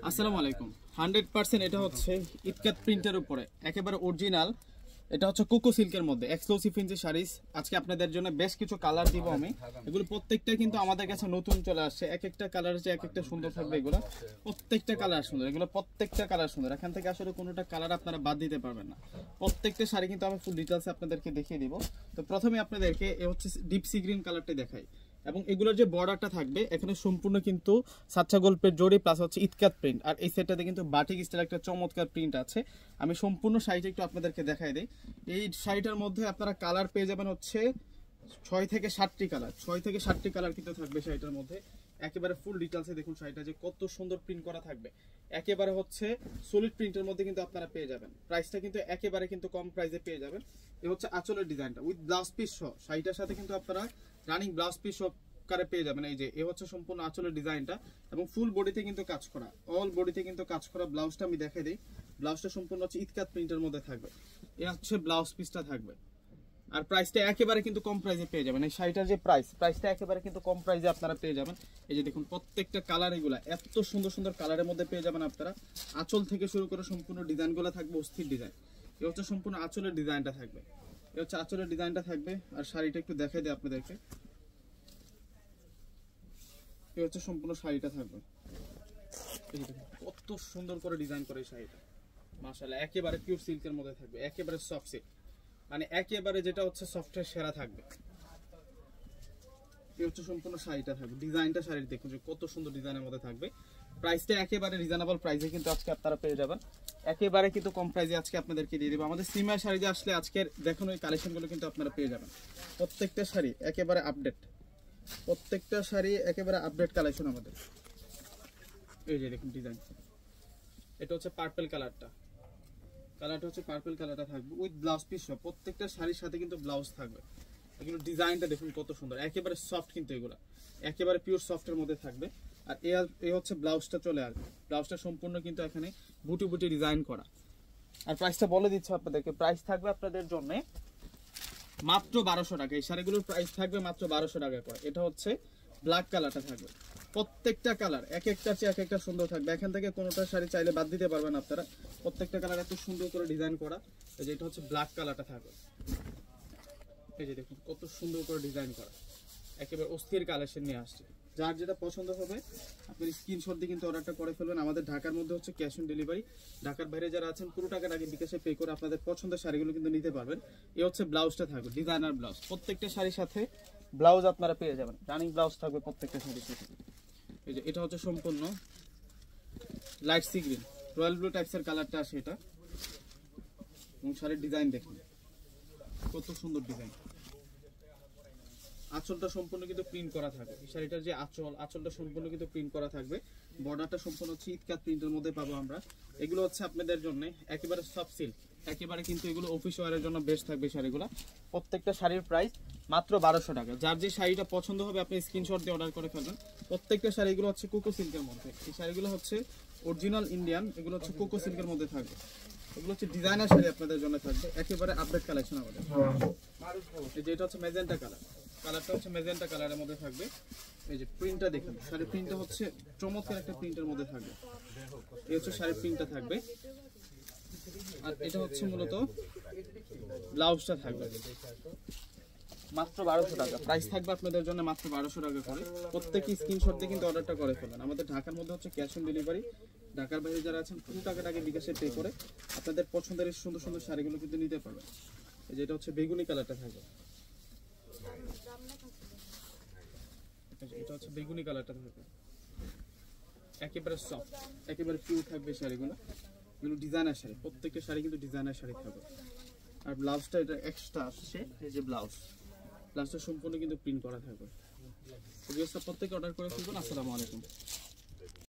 আসসালামু আলাইকুম। 100% এটা হচ্ছে ইটকাট প্রিন্টের উপরে একেবারে অরিজিনাল। এটা হচ্ছে কোকো সিল্কের মধ্যে এক্সক্লুসিভ ফ্যান্সি শাড়িজ। আজকে আপনাদের জন্য বেশ কিছু কালার দিব আমি। এগুলো প্রত্যেকটা কিন্তু আমাদের কাছে নতুন চলে আসছে। এক একটা কালার যে এক একটা সুন্দর থাকবে। এগুলো প্রত্যেকটা কালার সুন্দর, এগুলো প্রত্যেকটা কালার সুন্দর। এখান থেকে আসলে কোনোটা কালার আপনারা বাদ দিতে পারবেন না। প্রত্যেকটা শাড়ি কিন্তু আমি ফুল ডিটেলস আপনাদেরকে দেখিয়ে দিব। তো প্রথমে আপনাদেরকে এ হচ্ছে ডিপ সি গ্রিন কালারটা দেখাই, এবং এগুলোর যে বর্ডারটা থাকবে এখানে সম্পূর্ণ কিন্তু সাচ্চা গল্পের জড়ি প্লাস হচ্ছে ইটকাট প্রিন্ট, আর এই সেটটাতে কিন্তু বাটিক স্টাইল একটা চমৎকার প্রিন্ট আছে। আমি সম্পূর্ণ শাড়িটা একটু আপনাদেরকে দেখাই দিই। এই শাড়িটার মধ্যে আপনারা কালার পেয়ে যাবেন হচ্ছে 6 থেকে 7টি কালার, 6 থেকে 7টি কালার কিন্তু থাকবে শাড়িটার মধ্যে। একেবারে ফুল ডিটেলসে দেখুন শাড়িটা যে কত সুন্দর প্রিন্ট করা থাকবে। একেবারে হচ্ছে সলিড প্রিন্টের মধ্যে কিন্তু আপনারা পেয়ে যাবেন। প্রাইসটা কিন্তু একেবারে কিন্তু কম প্রাইসে পেয়ে যাবেন। এই হচ্ছে আঁচলের ডিজাইনটা উইথ ব্লাউজ পিস সহ, শাড়িটার সাথে কিন্তু আপনারা রানিং ব্লাউজ পিস সহ কারে পেয়ে যাবেন। এই যে এ হচ্ছে সম্পূর্ণ আঁচলের ডিজাইনটা, এবং ফুল বডিতে কিন্তু কাজ করা, অল বডিতে কিন্তু কাজ করা। ব্লাউজটা আমি দেখাই দিই। ব্লাউজটা সম্পূর্ণ হচ্ছে ইটকাট প্রিন্টের মধ্যে থাকবে। এ হচ্ছে ব্লাউজ পিসটা থাকবে, আর প্রাইসটা একেবারে কিন্তু কম প্রাইসে পেয়ে যাবেন। এই শাড়িটার যে প্রাইসটা একেবারে কিন্তু কম প্রাইসে আপনারা পেয়ে যাবেন। এই যে দেখুন প্রত্যেকটা কালার, এগুলা এত সুন্দর সুন্দর কালারের মধ্যে পেয়ে যাবেন আপনারা। আঁচল থেকে শুরু করে সম্পূর্ণ ডিজাইনগুলো থাকবে অস্থির ডিজাইন। এ হচ্ছে সম্পূর্ণ আঁচলের ডিজাইনটা থাকবে। এ হচ্ছে আঁচলের ডিজাইনটা থাকবে, আর শাড়িটা একটু দেখাই দিই আপনাদেরকে। এই হচ্ছে সম্পূর্ণ শাড়িটা থাকবে। এই দেখুন কত সুন্দর করে ডিজাইন করে এই শাড়িটা, মাশাআল্লাহ। একেবারে পিওর সিল্কের মধ্যে থাকবে, একেবারে সফট সিল্ক, মানে একেবারে যেটা হচ্ছে সফটওয়্যার সেরা থাকবে। এই হচ্ছে সম্পূর্ণ শাড়িটা থাকবে। ডিজাইনটা শাড়ির দেখুন যে কত সুন্দর ডিজাইনের মধ্যে থাকবে। প্রাইসটা একেবারে রিজনেবল প্রাইসে কিন্তু আজকে আপনারা পেয়ে যাবেন। একেবারে কিন্তু কম প্রাইসে আজকে আপনাদেরকে দিয়ে দেবো। আমাদের সিমার শাড়িতে আসলে আজকের দেখুন ওই কালেকশনগুলো কিন্তু আপনারা পেয়ে যাবেন। প্রত্যেকটা শাড়ি একেবারে আপডেট, প্রত্যেকটা শাড়ি একেবারে আপডেট কালেকশন আমাদের। এই যে দেখুন ডিজাইন, এটা হচ্ছে পার্পল কালারটা হচ্ছে পার্পল কালারটা থাকবে উইথ ব্লাউজ পিস সহ। প্রত্যেকটা শাড়ির সাথে কিন্তু ব্লাউজ থাকবে। এগুলো ডিজাইনটা দেখুন কত সুন্দর, একেবারে সফট, কিন্তু এগুলো একেবারে পিওর সফটের মধ্যে থাকবে। আর এ হচ্ছে ব্লাউজটা চলে আসবে। ব্লাউজটা সম্পূর্ণ কিন্তু এখানে বুটি বুটি ডিজাইন করা। আর প্রাইসটা বলে দিচ্ছি আপনাদেরকে, প্রাইস থাকবে আপনাদের জন্য মাত্র 1200 টাকা। এই শাড়িগুলোর প্রাইস থাকবে মাত্র 1200 টাকা করে। এটা হচ্ছে ব্ল্যাক কালারটা থাকবে। প্রত্যেকটা কালার এক একটা চেয়ে এক একটা সুন্দর থাকবে। এখান থেকে কোনোটা শাড়ি চাইলে বাদ দিতে পারবেন আপনারা। প্রত্যেকটা কালার এত সুন্দর করে ডিজাইন করা। এই যে এটা হচ্ছে ব্ল্যাক কালারটা থাকবে। এই যে দেখুন কত সুন্দর করে ডিজাইন করা, একেবারে অস্থির কালেকশন নিয়ে আসছে। যার যেটা পছন্দ হবে আপনি স্ক্রিনশট দিয়ে কিন্তু অর্ডারটা করে ফেলবেন। আমাদের ঢাকার মধ্যে হচ্ছে ক্যাশ অন ডেলিভারি। ঢাকার বাইরে যারা আছেন পুরো টাকাটা আগে বিকাশে পে করে আপনাদের পছন্দের শাড়িগুলো কিন্তু নিতে পারবেন। এই হচ্ছে ব্লাউজটা থাকবে, ডিজাইনার ব্লাউজ। প্রত্যেকটা শাড়ির সাথে ব্লাউজ আপনারা পেয়ে যাবেন, রানিং ব্লাউজ থাকবে প্রত্যেকটা শাড়ির সাথে। এই যে এটা হচ্ছে সম্পূর্ণ light sea green, royal blue টাইপসের কালারটা আসে এটা। এবং শাড়ির ডিজাইন দেখুন কত সুন্দর ডিজাইন। আঁচলটা সম্পূর্ণ কিন্তু প্রিন্ট করা থাকবে। এই শাড়িটার যে আঁচলটা সম্পূর্ণ কিন্তু প্রিন্ট করা থাকবে। বর্ডারটা সম্পূর্ণ হচ্ছে ইটকাট প্রিন্টের মধ্যে পাবো আমরা। এগুলো হচ্ছে আপনাদের জন্য একেবারে সফট সিল্ক, একেবারে কিন্তু এগুলো অফিস ওয়ারের জন্য বেস্ট থাকবে শাড়িগুলো। প্রত্যেকটা শাড়ির প্রাইস মাত্র 1200 টাকা। যার যে শাড়িটা পছন্দ হবে আপনি স্ক্রিনশট দিয়ে অর্ডার করে ফেলবেন। প্রত্যেকটা শাড়িগুলো হচ্ছে কোকো সিল্কের মধ্যে। এই শাড়িগুলো হচ্ছে অরিজিনাল ইন্ডিয়ান, এগুলো হচ্ছে কোকো সিল্কের মধ্যে থাকবে। এগুলো হচ্ছে ডিজাইনার শাড়ি আপনাদের জন্য থাকবে, একেবারে আপডেট কালেকশন আমাদের। যেটা হচ্ছে ম্যাজেন্টা কালার, কালারটা হচ্ছে ম্যাজেন্টা কালারের মধ্যে থাকবে। এই যে প্রিন্টটা দেখুন, শাড়ির প্রিন্টটা হচ্ছে চমৎকার একটা প্রিন্টের মধ্যে থাকবে। এই হচ্ছে শাড়ির প্রিন্টটা থাকবে, আর এটা হচ্ছে মূলত ব্লাউজটা থাকবে। মাত্র 1200 টাকা প্রাইস থাকবে আপনাদের জন্য, মাত্র 1200 টাকা করে। প্রত্যেকই স্ক্রিনশট দিয়ে কিন্তু অর্ডারটা করে ফেলেন। আমাদের ঢাকার মধ্যে হচ্ছে ক্যাশ অন ডেলিভারি। ঢাকার বাইরে যারা আছেন পুরো টাকাটা আগে বিকাশে পে করে আপনাদের পছন্দের সুন্দর সুন্দর শাড়িগুলো কিন্তু নিতে পারবেন। যেটা হচ্ছে বেগুনি কালারটা থাকবে, এটা হচ্ছে বেগুনি কালারটা থাকবে। একেবারে সফট, একেবারে পিওর থাকবে শাড়িগুলো। এগুলো ডিজাইনার শাড়ি, প্রত্যেকটা শাড়ি কিন্তু ডিজাইনার শাড়ি থাকবে। আর ব্লাউজটা এটা এক্সট্রা আসছে, এই যে ব্লাউজটা সম্পূর্ণ কিন্তু প্রিন্ট করা থাকবে। প্রত্যেকে অর্ডার করে ফেলবেন। আসসালামু আলাইকুম।